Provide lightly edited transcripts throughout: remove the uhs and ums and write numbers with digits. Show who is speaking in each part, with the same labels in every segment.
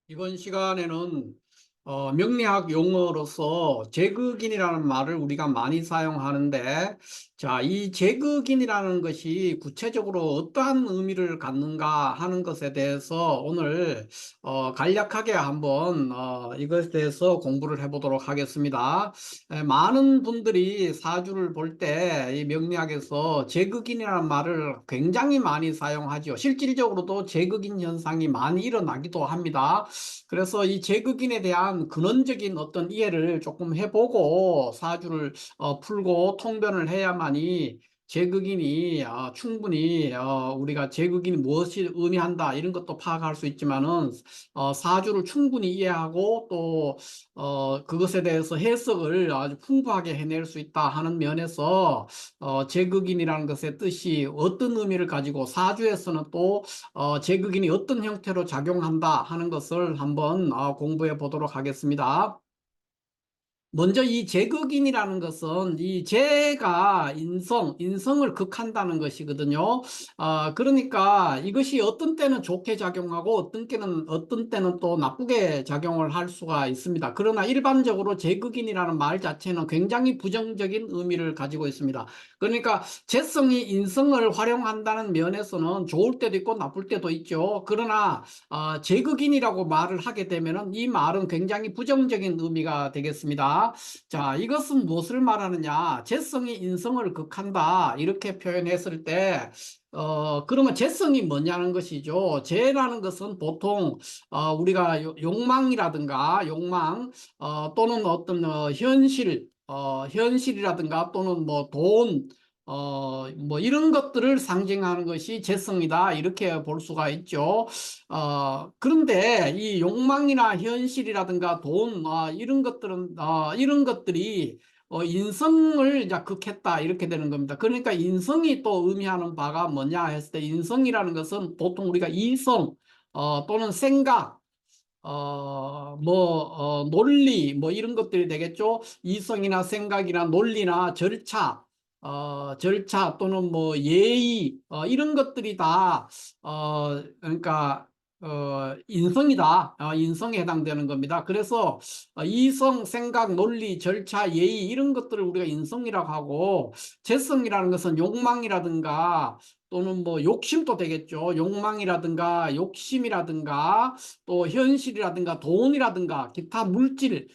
Speaker 1: 이번 시간에는 명리학 용어로서 제극인이라는 말을 우리가 많이 사용하는데, 자, 이 제극인이라는 것이 구체적으로 어떠한 의미를 갖는가 하는 것에 대해서 오늘 간략하게 한번 이것에 대해서 공부를 해보도록 하겠습니다. 많은 분들이 사주를 볼 때 이 명리학에서 제극인이라는 말을 굉장히 많이 사용하죠. 실질적으로도 제극인 현상이 많이 일어나기도 합니다. 그래서 이 제극인에 대한 근원적인 어떤 이해를 조금 해보고 사주를 풀고 통변을 해야만이 제극인이 충분히 우리가 제극인이 무엇이 의미한다 이런 것도 파악할 수 있지만은 사주를 충분히 이해하고 또 그것에 대해서 해석을 아주 풍부하게 해낼 수 있다 하는 면에서 제극인이라는 것의 뜻이 어떤 의미를 가지고 사주에서는 또 제극인이 어떤 형태로 작용한다 하는 것을 한번 공부해 보도록 하겠습니다. 먼저 이 제극인이라는 것은 이 제가 인성을 극한다는 것이거든요. 그러니까 이것이 어떤 때는 좋게 작용하고 어떤 때는 또 나쁘게 작용을 할 수가 있습니다. 그러나 일반적으로 제극인이라는 말 자체는 굉장히 부정적인 의미를 가지고 있습니다. 그러니까 재성이 인성을 활용한다는 면에서는 좋을 때도 있고 나쁠 때도 있죠. 그러나 제극인이라고 말을 하게 되면은 이 말은 굉장히 부정적인 의미가 되겠습니다. 자, 이것은 무엇을 말하느냐? 재성이 인성을 극한다. 이렇게 표현했을 때, 그러면 재성이 뭐냐는 것이죠. 재라는 것은 보통, 우리가 욕망이라든가, 또는 어떤, 현실이라든가, 또는 뭐 돈, 뭐 이런 것들을 상징하는 것이 재성이다. 이렇게 볼 수가 있죠. 그런데 이 욕망이나 현실이라든가 돈, 이런 것들이 인성을 이제 극했다. 이렇게 되는 겁니다. 그러니까 인성이 또 의미하는 바가 뭐냐 했을 때 인성이라는 것은 보통 우리가 이성, 또는 생각, 논리, 뭐 이런 것들이 되겠죠. 이성이나 생각이나 논리나 절차 또는 뭐 예의, 이런 것들이 다, 그러니까, 인성이다. 인성에 해당되는 겁니다. 그래서 이성, 생각, 논리, 절차, 예의 이런 것들을 우리가 인성이라고 하고, 재성이라는 것은 욕망이라든가 또는 뭐 욕심도 되겠죠. 욕망이라든가 욕심이라든가 또 현실이라든가 돈이라든가 기타 물질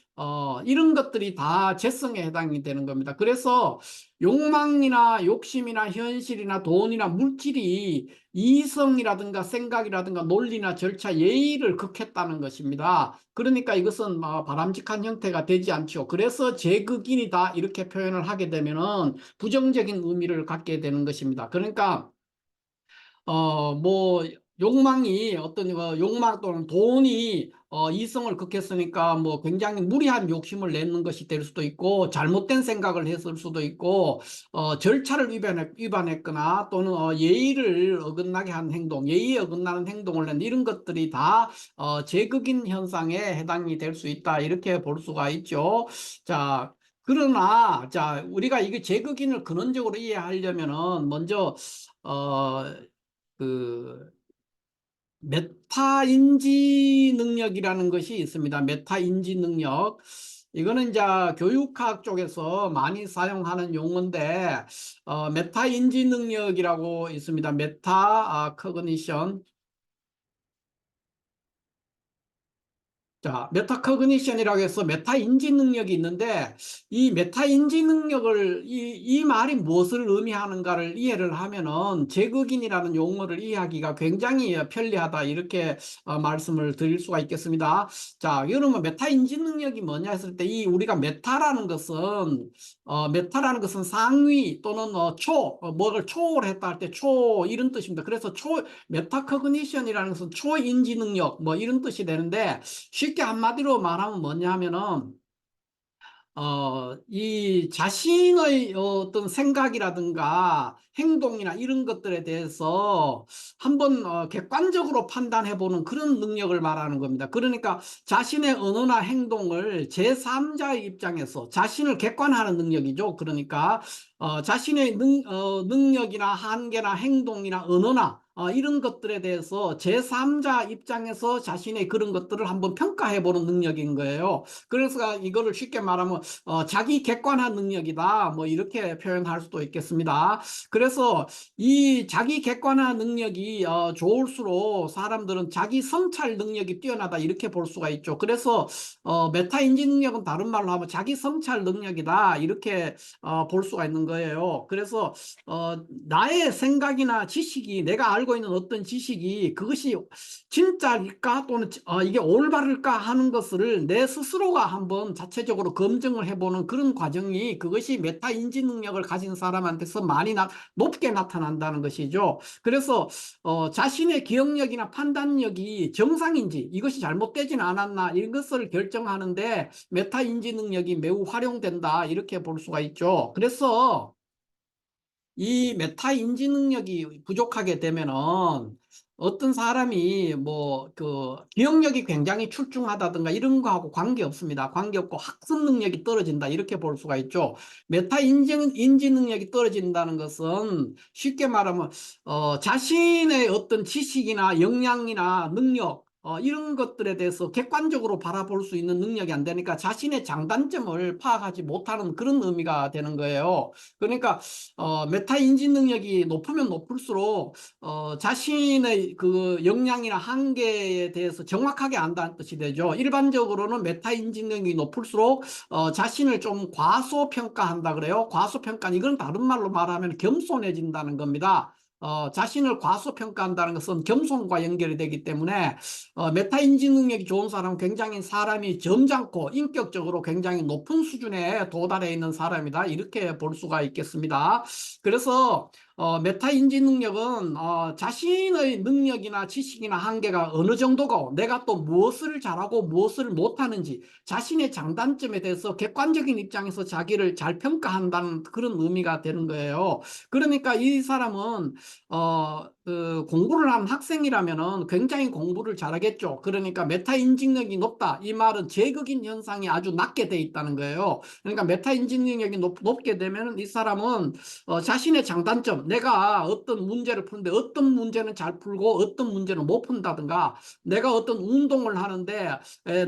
Speaker 1: 이런 것들이 다 재성에 해당이 되는 겁니다. 그래서 욕망이나 욕심이나 현실이나 돈이나 물질이 이성이라든가 생각이라든가 논리나 절차 예의를 극했다는 것입니다. 그러니까 이것은 바람직한 형태가 되지 않죠. 그래서 제극인이다 이렇게 표현을 하게 되면은 부정적인 의미를 갖게 되는 것입니다. 그러니까 뭐, 욕망 또는 돈이, 이성을 극했으니까, 뭐, 굉장히 무리한 욕심을 내는 것이 될 수도 있고, 잘못된 생각을 했을 수도 있고, 절차를 위반했거나, 또는, 예의를 어긋나게 한 행동, 예의에 어긋나는 행동을 낸 이런 것들이 다, 제극인 현상에 해당이 될 수 있다. 이렇게 볼 수가 있죠. 자, 그러나, 자, 우리가 이게 제극인을 근원적으로 이해하려면은, 먼저, 어, 그 메타인지 능력이라는 것이 있습니다. 메타인지 능력. 이거는 이제 교육학 쪽에서 많이 사용하는 용어인데, 메타인지 능력이라고 있습니다. 메타 커그니션. 자, 메타커그니션이라고 해서 메타인지 능력이 있는데, 이 메타인지 능력을, 이 말이 무엇을 의미하는가를 이해를 하면은, 제극인이라는 용어를 이해하기가 굉장히 편리하다. 이렇게 말씀을 드릴 수가 있겠습니다. 자, 그러면 메타인지 능력이 뭐냐 했을 때, 우리가 메타라는 것은 상위 또는 뭐를 초월했다 할 때 이런 뜻입니다. 그래서 메타커그니션이라는 것은 초인지 능력, 뭐 이런 뜻이 되는데, 쉽게 한마디로 말하면 뭐냐 하면은, 이 자신의 어떤 생각이라든가 행동이나 이런 것들에 대해서 한번 객관적으로 판단해보는 그런 능력을 말하는 겁니다. 그러니까 자신의 언어나 행동을 제3자의 입장에서 자신을 객관화하는 능력이죠. 그러니까 자신의 능력이나 한계나 행동이나 언어나 이런 것들에 대해서 제3자 입장에서 자신의 그런 것들을 한번 평가해 보는 능력인 거예요. 그래서 이거를 쉽게 말하면 자기 객관화 능력이다, 뭐 이렇게 표현할 수도 있겠습니다. 그래서 이 자기 객관화 능력이 좋을수록 사람들은 자기 성찰 능력이 뛰어나다 이렇게 볼 수가 있죠. 그래서 메타 인지 능력은 다른 말로 하면 자기 성찰 능력이다 이렇게 볼 수가 있는 거예요. 그래서 나의 생각이나 지식이, 내가 알고 있는 어떤 지식이 그것이 진짜일까 또는 이게 올바를까 하는 것을 내 스스로가 한번 자체적으로 검증을 해보는 그런 과정이, 그것이 메타 인지 능력을 가진 사람한테서 많이 높게 나타난다는 것이죠. 그래서 자신의 기억력이나 판단력이 정상인지, 이것이 잘못되지는 않았나, 이것을 결정하는데 메타 인지 능력이 매우 활용된다 이렇게 볼 수가 있죠. 그래서 이 메타 인지 능력이 부족하게 되면은 어떤 사람이 뭐 그 기억력이 굉장히 출중하다든가 이런 거하고 관계 없습니다. 관계 없고 학습 능력이 떨어진다 이렇게 볼 수가 있죠. 메타 인지 능력이 떨어진다는 것은 쉽게 말하면 자신의 어떤 지식이나 역량이나 능력, 이런 것들에 대해서 객관적으로 바라볼 수 있는 능력이 안 되니까 자신의 장단점을 파악하지 못하는 그런 의미가 되는 거예요. 그러니까 메타 인지 능력이 높으면 높을수록 자신의 그 역량이나 한계에 대해서 정확하게 안다는 뜻이 되죠. 일반적으로는 메타 인지 능력이 높을수록 자신을 좀 과소평가한다 그래요. 과소평가, 이건 다른 말로 말하면 겸손해진다는 겁니다. 자신을 과소평가한다는 것은 겸손과 연결이 되기 때문에 메타 인지 능력이 좋은 사람은 굉장히 사람이 점잖고 인격적으로 굉장히 높은 수준에 도달해 있는 사람이다 이렇게 볼 수가 있겠습니다. 그래서 메타 인지 능력은 자신의 능력이나 지식이나 한계가 어느 정도고 내가 또 무엇을 잘하고 무엇을 못하는지 자신의 장단점에 대해서 객관적인 입장에서 자기를 잘 평가한다는 그런 의미가 되는 거예요. 그러니까 이 사람은 그 공부를 한 학생이라면은 굉장히 공부를 잘하겠죠. 그러니까 메타 인지능력이 높다, 이 말은 제극인 현상이 아주 낮게 돼 있다는 거예요. 그러니까 메타 인지능력이 높게 되면은 이 사람은 자신의 장단점, 내가 어떤 문제를 푸는데 어떤 문제는 잘 풀고 어떤 문제는 못 푼다든가, 내가 어떤 운동을 하는데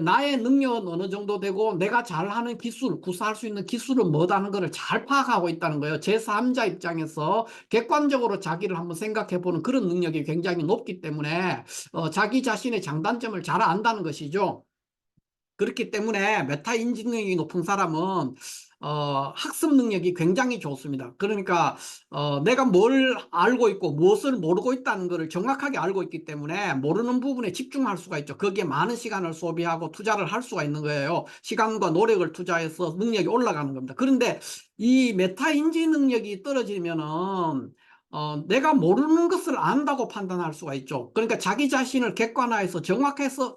Speaker 1: 나의 능력은 어느 정도 되고 내가 잘하는 기술, 구사할 수 있는 기술은 뭐다는 것을 잘 파악하고 있다는 거예요. 제3자 입장에서 객관적으로 자기를 한번 생각해 보는 그런 능력이 굉장히 높기 때문에 자기 자신의 장단점을 잘 안다는 것이죠. 그렇기 때문에 메타 인지 능력이 높은 사람은 학습 능력이 굉장히 좋습니다. 그러니까 내가 뭘 알고 있고 무엇을 모르고 있다는 것을 정확하게 알고 있기 때문에 모르는 부분에 집중할 수가 있죠. 거기에 많은 시간을 소비하고 투자를 할 수가 있는 거예요. 시간과 노력을 투자해서 능력이 올라가는 겁니다. 그런데 이 메타 인지 능력이 떨어지면은 내가 모르는 것을 안다고 판단할 수가 있죠. 그러니까 자기 자신을 객관화해서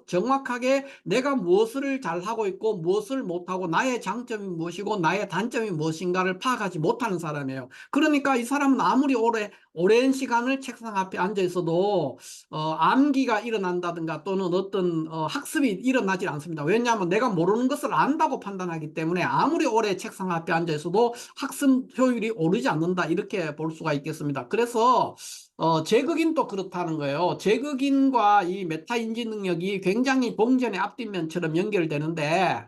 Speaker 1: 정확하게 내가 무엇을 잘하고 있고 무엇을 못하고 나의 장점이 무엇이고 나의 단점이 무엇인가를 파악하지 못하는 사람이에요. 그러니까 이 사람은 아무리 오랜 시간을 책상 앞에 앉아 있어도 암기가 일어난다든가 또는 어떤 학습이 일어나지 않습니다. 왜냐하면 내가 모르는 것을 안다고 판단하기 때문에 아무리 오래 책상 앞에 앉아 있어도 학습 효율이 오르지 않는다 이렇게 볼 수가 있겠습니다. 그래서 제극인도 그렇다는 거예요. 제극인과 이 메타 인지 능력이 굉장히 동전의 앞뒷면처럼 연결되는데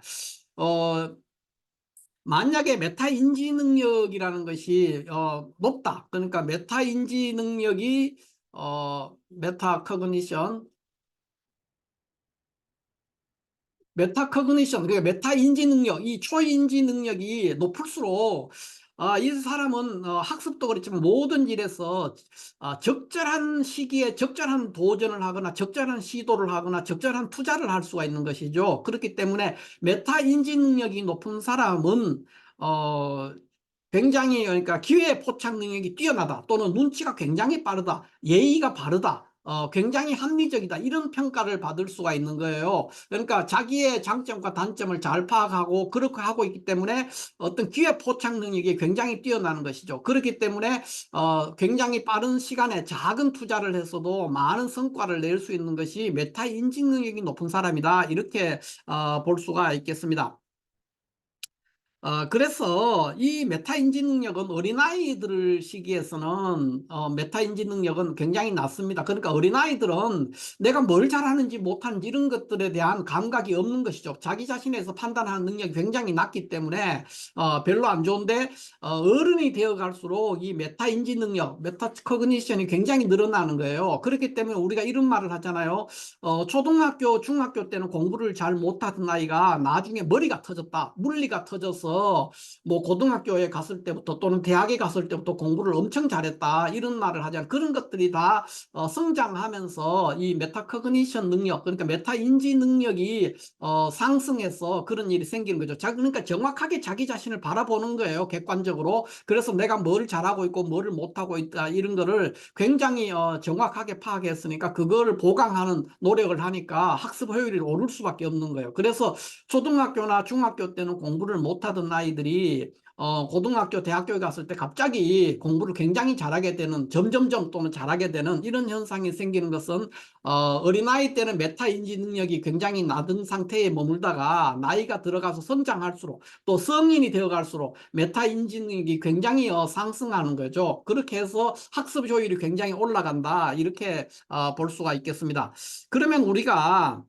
Speaker 1: 만약에 메타 인지 능력이라는 것이 높다. 그러니까 메타 인지 능력이 메타 커그니션, 메타커그니션, 그러니까 메타 인지 능력, 이 초인지 능력이 높을수록 이 사람은 학습도 그렇지만 모든 일에서 적절한 시기에 적절한 도전을 하거나 적절한 시도를 하거나 적절한 투자를 할 수가 있는 것이죠. 그렇기 때문에 메타 인지 능력이 높은 사람은 굉장히, 그러니까 기회 포착 능력이 뛰어나다 또는 눈치가 굉장히 빠르다, 예의가 바르다, 굉장히 합리적이다 이런 평가를 받을 수가 있는 거예요. 그러니까 자기의 장점과 단점을 잘 파악하고 그렇게 하고 있기 때문에 어떤 기회 포착 능력이 굉장히 뛰어나는 것이죠. 그렇기 때문에 굉장히 빠른 시간에 작은 투자를 했어도 많은 성과를 낼 수 있는 것이 메타 인지 능력이 높은 사람이다 이렇게 볼 수가 있겠습니다. 그래서 이 메타인지 능력은 어린아이들 시기에서는 메타인지 능력은 굉장히 낮습니다. 그러니까 어린아이들은 내가 뭘 잘하는지 못하는지 이런 것들에 대한 감각이 없는 것이죠. 자기 자신에서 판단하는 능력이 굉장히 낮기 때문에 별로 안 좋은데 어른이 되어 갈수록 이 메타인지 능력, 메타코그니션이 굉장히 늘어나는 거예요. 그렇기 때문에 우리가 이런 말을 하잖아요. 초등학교, 중학교 때는 공부를 잘 못하던 아이가 나중에 머리가 터졌다, 물리가 터져서 뭐 고등학교에 갔을 때부터 또는 대학에 갔을 때부터 공부를 엄청 잘했다 이런 말을 하잖아요. 그런 것들이 다 성장하면서 이 메타코그니션 능력, 그러니까 메타인지 능력이 상승해서 그런 일이 생기는 거죠. 그러니까 정확하게 자기 자신을 바라보는 거예요, 객관적으로. 그래서 내가 뭘 잘하고 있고 뭐를 못하고 있다 이런 거를 굉장히 정확하게 파악했으니까 그거를 보강하는 노력을 하니까 학습 효율이 오를 수밖에 없는 거예요. 그래서 초등학교나 중학교 때는 공부를 못하던 아이들이 고등학교, 대학교에 갔을 때 갑자기 공부를 굉장히 잘하게 되는, 점점점 또는 잘하게 되는 이런 현상이 생기는 것은 어린아이 때는 메타인지 능력이 굉장히 낮은 상태에 머물다가 나이가 들어가서 성장할수록 또 성인이 되어갈수록 메타인지 능력이 굉장히 상승하는 거죠. 그렇게 해서 학습 효율이 굉장히 올라간다 이렇게 볼 수가 있겠습니다. 그러면 우리가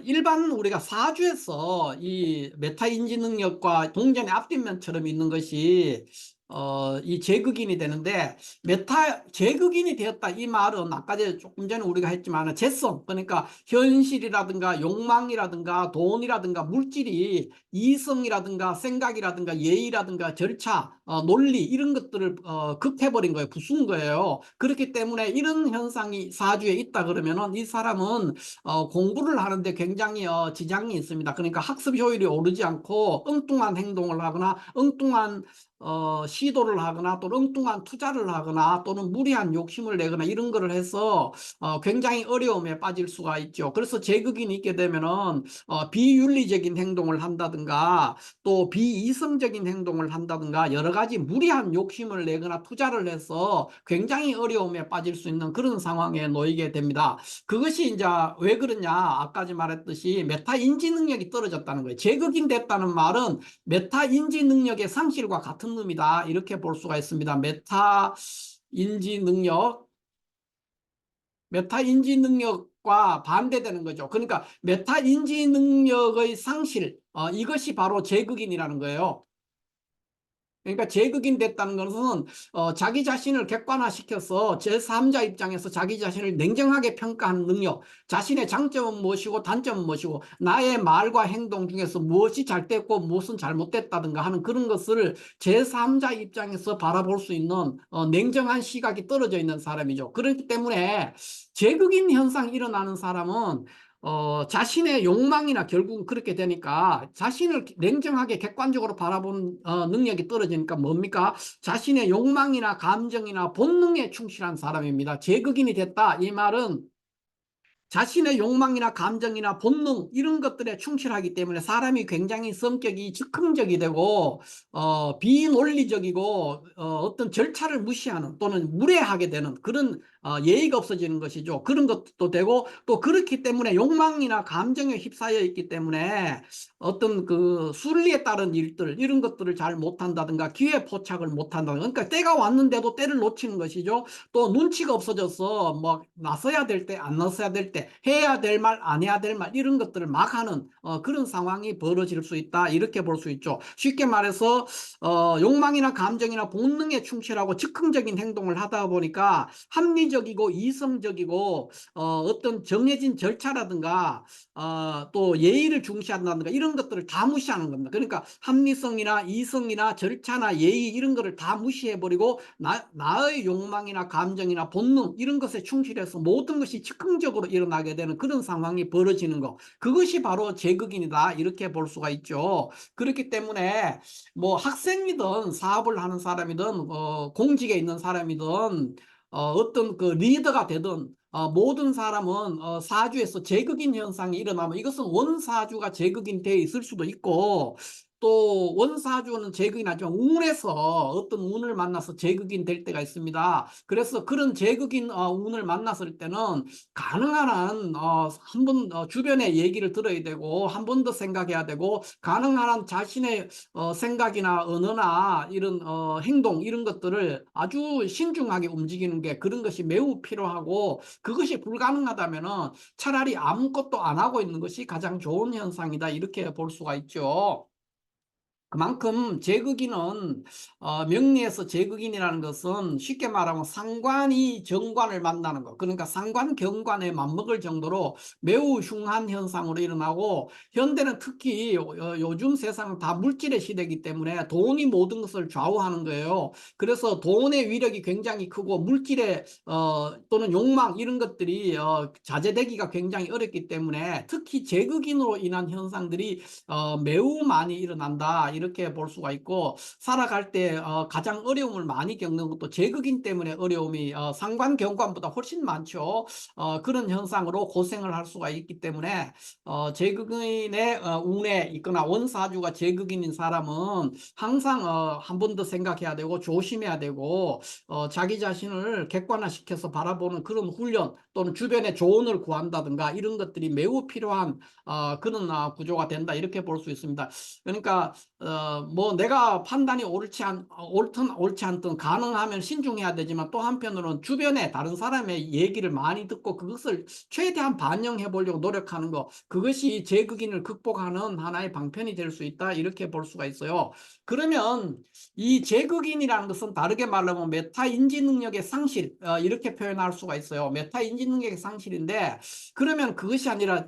Speaker 1: 일반 우리가 사주에서 이 메타인지 능력과 동전의 앞뒷면처럼 있는 것이 이 제극인이 되는데, 제극인이 되었다 이 말은 아까 조금 전에 우리가 했지만 재성, 그러니까 현실이라든가 욕망이라든가 돈이라든가 물질이 이성이라든가 생각이라든가 예의라든가 절차, 논리 이런 것들을 극해버린 거예요. 부순 거예요. 그렇기 때문에 이런 현상이 사주에 있다 그러면은 이 사람은 공부를 하는데 굉장히 지장이 있습니다. 그러니까 학습 효율이 오르지 않고 엉뚱한 행동을 하거나 엉뚱한 시도를 하거나 또 엉뚱한 투자를 하거나 또는 무리한 욕심을 내거나 이런 거를 해서 굉장히 어려움에 빠질 수가 있죠. 그래서 제극인이 있게 되면은 비윤리적인 행동을 한다든가 또 비이성적인 행동을 한다든가 여러 가지 무리한 욕심을 내거나 투자를 해서 굉장히 어려움에 빠질 수 있는 그런 상황에 놓이게 됩니다. 그것이 이제 왜 그러냐, 아까 말했듯이 메타 인지 능력이 떨어졌다는 거예요. 제극인 됐다는 말은 메타 인지 능력의 상실과 같은 놈이다 이렇게 볼 수가 있습니다. 인지 능력 메타 인지 능력과 반대되는 거죠. 그러니까 메타 인지 능력의 상실, 이것이 바로 제극인이라는 거예요. 그러니까 제극인 됐다는 것은 자기 자신을 객관화시켜서 제3자 입장에서 자기 자신을 냉정하게 평가하는 능력, 자신의 장점은 무엇이고 단점은 무엇이고 나의 말과 행동 중에서 무엇이 잘 됐고 무엇은 잘못됐다든가 하는 그런 것을 제3자 입장에서 바라볼 수 있는 냉정한 시각이 떨어져 있는 사람이죠. 그렇기 때문에 제극인 현상이 일어나는 사람은 자신의 욕망이나 결국은 그렇게 되니까 자신을 냉정하게 객관적으로 바라본 능력이 떨어지니까 뭡니까? 자신의 욕망이나 감정이나 본능에 충실한 사람입니다. 제극인이 됐다. 이 말은 자신의 욕망이나 감정이나 본능 이런 것들에 충실하기 때문에 사람이 굉장히 성격이 즉흥적이 되고 비논리적이고 어떤 절차를 무시하는 또는 무례하게 되는 그런 예의가 없어지는 것이죠. 그런 것도 되고 또 그렇기 때문에 욕망이나 감정에 휩싸여 있기 때문에 어떤 그 순리에 따른 일들 이런 것들을 잘 못한다든가 기회 포착을 못한다든가, 그러니까 때가 왔는데도 때를 놓치는 것이죠. 또 눈치가 없어져서 뭐 나서야 될 때 안 나서야 될 때 해야 될 말 안 해야 될 말 이런 것들을 막 하는 그런 상황이 벌어질 수 있다 이렇게 볼 수 있죠. 쉽게 말해서 욕망이나 감정이나 본능에 충실하고 즉흥적인 행동을 하다 보니까 합리적이고 이성적이고 어떤 정해진 절차라든가 또 예의를 중시한다든가 이런 것들을 다 무시하는 겁니다. 그러니까 합리성이나 이성이나 절차나 예의 이런 것을 다 무시해버리고 나의 욕망이나 감정이나 본능 이런 것에 충실해서 모든 것이 즉흥적으로 일어나게 되는 그런 상황이 벌어지는 것, 그것이 바로 제극인이다 이렇게 볼 수가 있죠. 그렇기 때문에 뭐 학생이든 사업을 하는 사람이든 공직에 있는 사람이든 어떤 그 리더가 되든 모든 사람은 사주에서 제극인 현상이 일어나면 이것은 원사주가 제극인 되어 있을 수도 있고 또 원사주는 제극이 나지만 운에서 어떤 운을 만나서 제극인 될 때가 있습니다. 그래서 그런 제극인 운을 만났을 때는 가능한 한 한번 주변의 얘기를 들어야 되고 한 번 더 생각해야 되고 가능한 한 자신의 생각이나 언어나 이런 행동 이런 것들을 아주 신중하게 움직이는 게 그런 것이 매우 필요하고 그것이 불가능하다면은 차라리 아무것도 안 하고 있는 것이 가장 좋은 현상이다 이렇게 볼 수가 있죠. 그만큼 제극인은 명리에서 제극인이라는 것은 쉽게 말하면 상관이 정관을 만나는 것 그러니까 상관 경관에 맞먹을 정도로 매우 흉한 현상으로 일어나고 현대는 특히 요즘 세상은 다 물질의 시대이기 때문에 돈이 모든 것을 좌우하는 거예요. 그래서 돈의 위력이 굉장히 크고 물질의 또는 욕망 이런 것들이 자제되기가 굉장히 어렵기 때문에 특히 제극인으로 인한 현상들이 매우 많이 일어난다 이렇게 볼 수가 있고 살아갈 때 가장 어려움을 많이 겪는 것도 제극인 때문에 어려움이 상관경관보다 훨씬 많죠. 그런 현상으로 고생을 할 수가 있기 때문에 제극인의 운에 있거나 원사주가 제극인인 사람은 항상 한 번 더 생각해야 되고 조심해야 되고 자기 자신을 객관화시켜서 바라보는 그런 훈련 또는 주변의 조언을 구한다든가 이런 것들이 매우 필요한 그런 구조가 된다 이렇게 볼 수 있습니다. 그러니까 뭐 내가 판단이 옳든 옳지 않든 가능하면 신중해야 되지만 또 한편으로는 주변에 다른 사람의 얘기를 많이 듣고 그것을 최대한 반영해 보려고 노력하는 것 그것이 제극인을 극복하는 하나의 방편이 될 수 있다 이렇게 볼 수가 있어요. 그러면 이 제극인이라는 것은 다르게 말하면 메타 인지 능력의 상실 이렇게 표현할 수가 있어요. 메타 인지 능력의 상실인데 그러면 그것이 아니라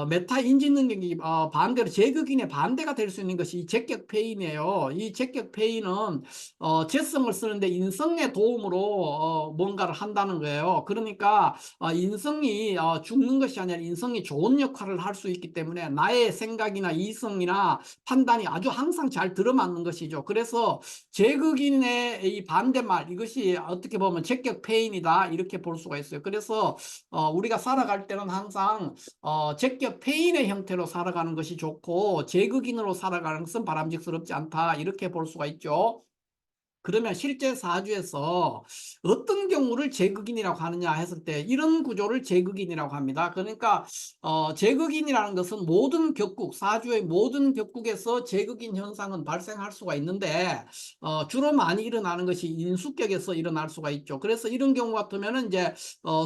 Speaker 1: 메타 인지 능력이 반대로 제극인의 반대가 될 수 있는 것이 제격폐인이에요. 이 제격폐인은 재성을 쓰는데 인성의 도움으로 뭔가를 한다는 거예요. 그러니까 인성이 죽는 것이 아니라 인성이 좋은 역할을 할 수 있기 때문에 나의 생각이나 이성이나 판단이 아주 항상 잘 들어맞는 것이죠. 그래서 제극인의 이 반대말 이것이 어떻게 보면 제격폐인이다 이렇게 볼 수가 있어요. 그래서 우리가 살아갈 때는 항상 제격 폐인의 형태로 살아가는 것이 좋고 제극인으로 살아가는 것은 바람직스럽지 않다 이렇게 볼 수가 있죠. 그러면 실제 사주에서 어떤 경우를 제극인이라고 하느냐 했을 때 이런 구조를 제극인이라고 합니다. 그러니까 제극인이라는 것은 모든 격국, 사주의 모든 격국에서 제극인 현상은 발생할 수가 있는데 주로 많이 일어나는 것이 인수격에서 일어날 수가 있죠. 그래서 이런 경우 같으면 이제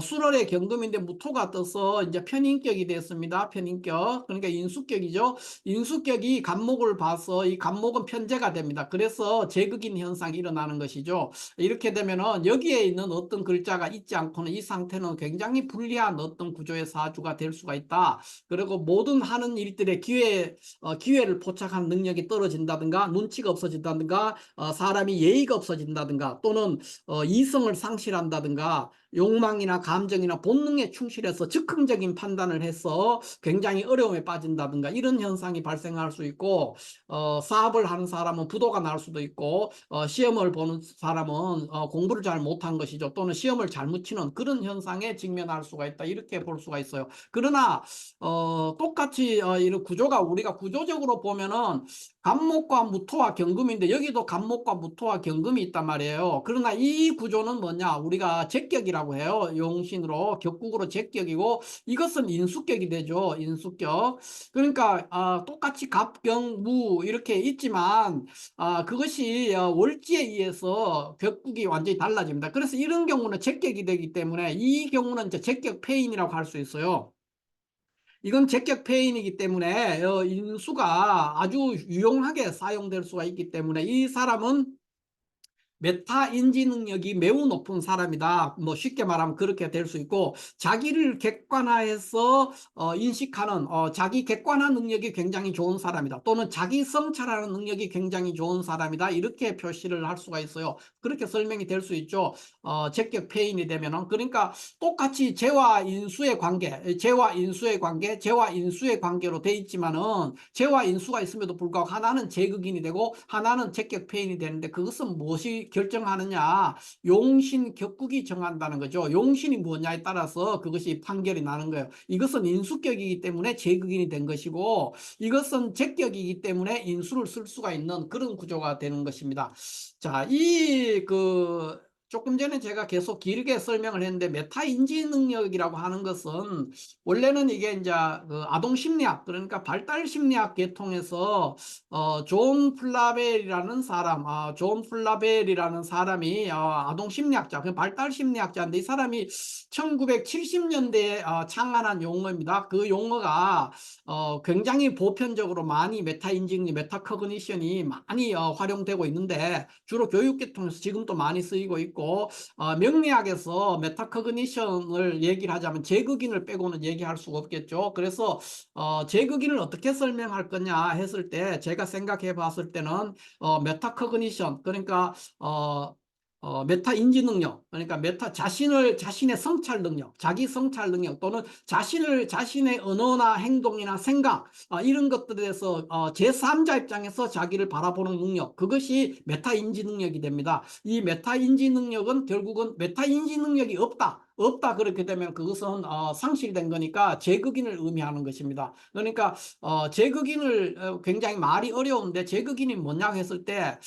Speaker 1: 수월의 경금인데 무토가 떠서 이제 편인격이 됐습니다. 편인격. 그러니까 인수격이죠. 인수격이 간목을 봐서 이 간목은 편제가 됩니다. 그래서 제극인 현상이 일어나는 것이죠. 이렇게 되면은 여기에 있는 어떤 글자가 있지 않고는 이 상태는 굉장히 불리한 어떤 구조의 사주가 될 수가 있다. 그리고 모든 하는 일들의 기회를 포착하는 능력이 떨어진다든가 눈치가 없어진다든가 사람이 예의가 없어진다든가 또는 이성을 상실한다든가 욕망이나 감정이나 본능에 충실해서 즉흥적인 판단을 해서 굉장히 어려움에 빠진다든가 이런 현상이 발생할 수 있고 사업을 하는 사람은 부도가 날 수도 있고 시험을 보는 사람은 공부를 잘 못한 것이죠. 또는 시험을 잘못 치는 그런 현상에 직면할 수가 있다. 이렇게 볼 수가 있어요. 그러나 똑같이 이런 구조가 우리가 구조적으로 보면은 간목과 무토와 경금인데 여기도 간목과 무토와 경금이 있단 말이에요. 그러나 이 구조는 뭐냐? 우리가 제격이라고 해요. 용신으로 격국으로 제격이고 이것은 인수격이 되죠. 인수격. 그러니까 똑같이 갑경무 이렇게 있지만 그것이 월지에 의해서 격국이 완전히 달라집니다. 그래서 이런 경우는 제격이 되기 때문에 이 경우는 이제 제격 폐인이라고 할 수 있어요. 이건 제격 폐인이기 때문에 인수가 아주 유용하게 사용될 수가 있기 때문에 이 사람은 메타 인지 능력이 매우 높은 사람이다. 뭐 쉽게 말하면 그렇게 될 수 있고 자기를 객관화해서 인식하는 자기 객관화 능력이 굉장히 좋은 사람이다. 또는 자기 성찰하는 능력이 굉장히 좋은 사람이다. 이렇게 표시를 할 수가 있어요. 그렇게 설명이 될 수 있죠. 제격 폐인이 되면은 그러니까 똑같이 재와 인수의 관계, 재와 인수의 관계, 재와 인수의 관계로 돼 있지만은 재와 인수가 있음에도 불구하고 하나는 제극인이 되고 하나는 제격 폐인이 되는데 그것은 무엇이 결정하느냐? 용신 격국이 정한다는 거죠. 용신이 뭐냐에 따라서 그것이 판결이 나는 거예요. 이것은 인수격이기 때문에 제극인이 된 것이고, 이것은 제격이기 때문에 인수를 쓸 수가 있는 그런 구조가 되는 것입니다. 자, 조금 전에 제가 계속 길게 설명을 했는데, 메타 인지 능력이라고 하는 것은 원래는 이게 이제 그 아동 심리학, 그러니까 발달 심리학 계통에서 존 플라벨이라는 사람이 아동 심리학자, 그 발달 심리학자인데, 이 사람이 1970년대에 창안한 용어입니다. 그 용어가 굉장히 보편적으로 많이 메타인지능력, 메타커그니션이 많이 활용되고 있는데, 주로 교육 계통에서 지금도 많이 쓰이고 있고, 명리학에서 메타커그니션을 얘기를 하자면 제극인을 빼고는 얘기할 수가 없겠죠. 그래서 제극인을 어떻게 설명할 거냐 했을 때, 제가 생각해 봤을 때는 메타커그니션, 그러니까 메타 인지 능력, 그러니까 자신의 성찰 능력, 자기 성찰 능력, 또는 자신의 언어나 행동이나 생각, 이런 것들에 대해서 제3자 입장에서 자기를 바라보는 능력, 그것이 메타 인지 능력이 됩니다. 이 메타 인지 능력은 결국은 메타 인지 능력이 없다 그렇게 되면 그것은 상실된 거니까 제극인을 의미하는 것입니다. 그러니까 제극인을 굉장히 말이 어려운데, 제극인이 뭐냐고 했을 때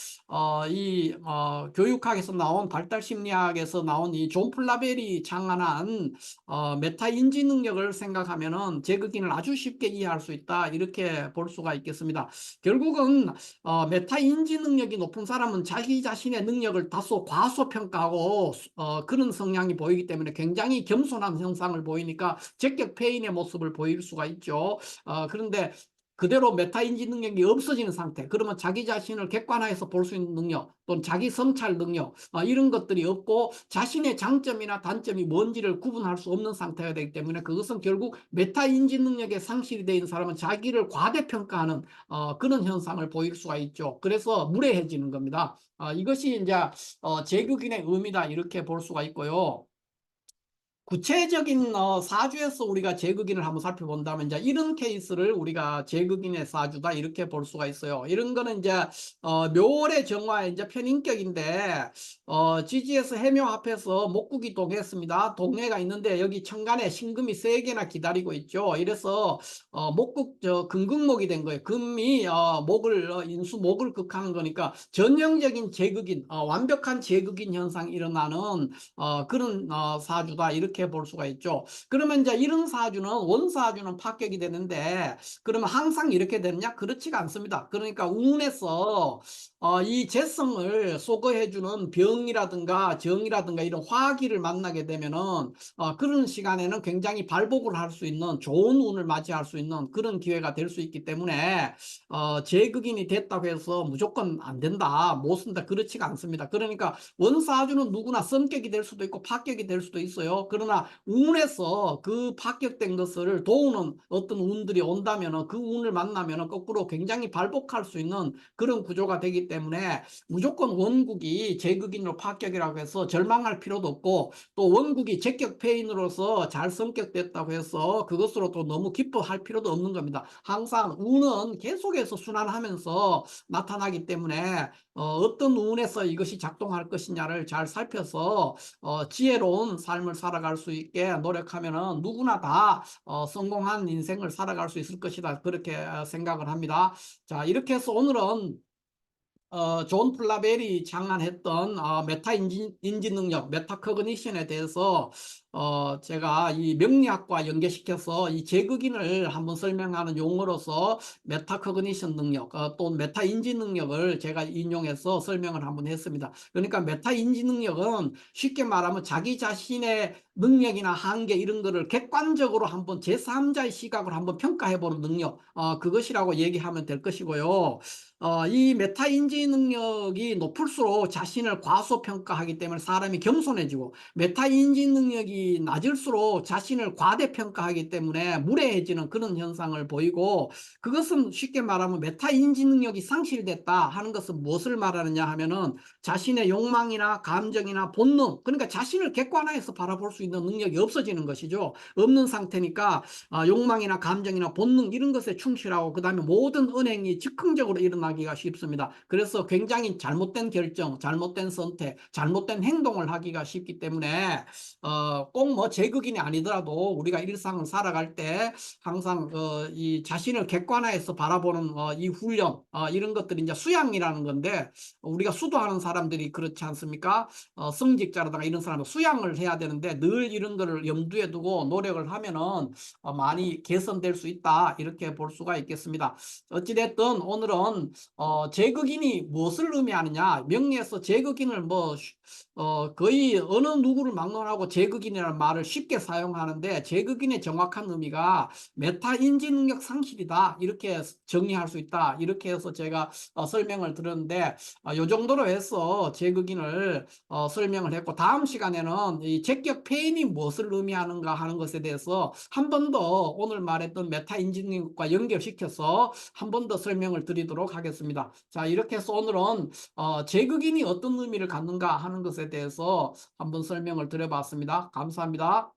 Speaker 1: 교육학에서 나온, 발달 심리학에서 나온 이 존 플라벨이 창안한 메타 인지 능력을 생각하면은 제극인을 아주 쉽게 이해할 수 있다, 이렇게 볼 수가 있겠습니다. 결국은 메타 인지 능력이 높은 사람은 자기 자신의 능력을 다소 과소평가하고 그런 성향이 보이기 때문에 굉장히 겸손한 형상을 보이니까 적격 폐인의 모습을 보일 수가 있죠. 그런데 그대로 메타인지 능력이 없어지는 상태, 그러면 자기 자신을 객관화해서 볼 수 있는 능력, 또는 자기 성찰 능력, 이런 것들이 없고 자신의 장점이나 단점이 뭔지를 구분할 수 없는 상태가 되기 때문에, 그것은 결국 메타인지 능력의 상실이 되어 있는 사람은 자기를 과대평가하는 그런 현상을 보일 수가 있죠. 그래서 무례해지는 겁니다. 이것이 이제 제극인의 의미다, 이렇게 볼 수가 있고요. 구체적인 사주에서 우리가 제극인을 한번 살펴본다면, 이제 이런 케이스를 우리가 제극인의 사주다, 이렇게 볼 수가 있어요. 이런 거는 이제 묘월의 정화의 이제 편인격인데, 지지에서 해묘 앞에서 목국이 동했습니다. 동해가 있는데 여기 천간에 신금이 3개나 기다리고 있죠. 이래서 금극목이 된 거예요. 금이 인수목을 극하는 거니까 전형적인 제극인, 완벽한 제극인 현상이 일어나는 그런 사주다, 이렇게 볼 수가 있죠. 그러면 이제 이런 사주는, 원사주는 파격이 되는데, 그러면 항상 이렇게 되느냐? 그렇지가 않습니다. 그러니까 운에서 이 재성을 소거해주는 병이라든가 정이라든가 이런 화기를 만나게 되면은 그런 시간에는 굉장히 발복을 할 수 있는, 좋은 운을 맞이할 수 있는 그런 기회가 될 수 있기 때문에 제극인이 됐다고 해서 무조건 안 된다, 못 쓴다, 그렇지가 않습니다. 그러니까 원사주는 누구나 성격이 될 수도 있고 파격이 될 수도 있어요. 그러나 운에서 그 파격된 것을 도우는 어떤 운들이 온다면, 그 운을 만나면 거꾸로 굉장히 발복할 수 있는 그런 구조가 되기 때문에, 무조건 원국이 제극인으로 파격이라고 해서 절망할 필요도 없고, 또 원국이 제격 폐인으로서 잘 성격됐다고 해서 그것으로 또 너무 기뻐할 필요도 없는 겁니다. 항상 운은 계속해서 순환하면서 나타나기 때문에 어떤 운에서 이것이 작동할 것이냐를 잘 살펴서 지혜로운 삶을 살아갈 수 있게 노력하면은 누구나 다 성공한 인생을 살아갈 수 있을 것이다, 그렇게 생각을 합니다. 자, 이렇게 해서 오늘은 존 플라벨이 장안했던 메타 인지 능력, 메타커그니션에 대해서 제가 이 명리학과 연계시켜서 이 제극인을 한번 설명하는 용어로서 메타커그니션 능력, 또 메타 인지 능력을 제가 인용해서 설명을 한번 했습니다. 그러니까 메타 인지 능력은 쉽게 말하면 자기 자신의 능력이나 한계, 이런 거를 객관적으로 한번 제3자의 시각으로 한번 평가해보는 능력, 그것이라고 얘기하면 될 것이고요. 이 메타인지 능력이 높을수록 자신을 과소평가하기 때문에 사람이 겸손해지고, 메타인지 능력이 능력이 낮을수록 자신을 과대평가하기 때문에 무례해지는 그런 현상을 보이고, 그것은 쉽게 말하면 메타인지 능력이 상실됐다 하는 것은 무엇을 말하느냐 하면은 자신의 욕망이나 감정이나 본능, 그러니까 자신을 객관화해서 바라볼 수 있는 능력이 없어지는 것이죠. 없는 상태니까 욕망이나 감정이나 본능 이런 것에 충실하고, 그 다음에 모든 은행이 즉흥적으로 일어나기가 쉽습니다. 그래서 굉장히 잘못된 결정, 잘못된 선택, 잘못된 행동을 하기가 쉽기 때문에 꼭 뭐 제극인이 아니더라도 우리가 일상을 살아갈 때 항상 이 자신을 객관화해서 바라보는 이 훈련, 이런 것들이 이제 수양이라는 건데, 우리가 수도하는 사람들이 그렇지 않습니까? 성직자라든가 이런 사람은 수양을 해야 되는데 늘 이런 거를 염두에 두고 노력을 하면은 많이 개선될 수 있다, 이렇게 볼 수가 있겠습니다. 어찌됐든 오늘은 제극인이 무엇을 의미하느냐, 명리에서 제극인을 뭐 거의 어느 누구를 막론하고 제극인이라는 말을 쉽게 사용하는데, 제극인의 정확한 의미가 메타 인지 능력 상실이다, 이렇게 정의할 수 있다, 이렇게 해서 제가 설명을 드렸는데, 요 정도로 해서 제극인을 설명을 했고, 다음 시간에는 이 제격 폐인이 무엇을 의미하는가 하는 것에 대해서 한 번 더 오늘 말했던 메타 인지 능력과 연결시켜서 한 번 더 설명을 드리도록 하겠습니다. 자, 이렇게 해서 오늘은 제극인이 어떤 의미를 갖는가 하는 것에 대해서 한번 설명을 드려봤습니다. 감사합니다.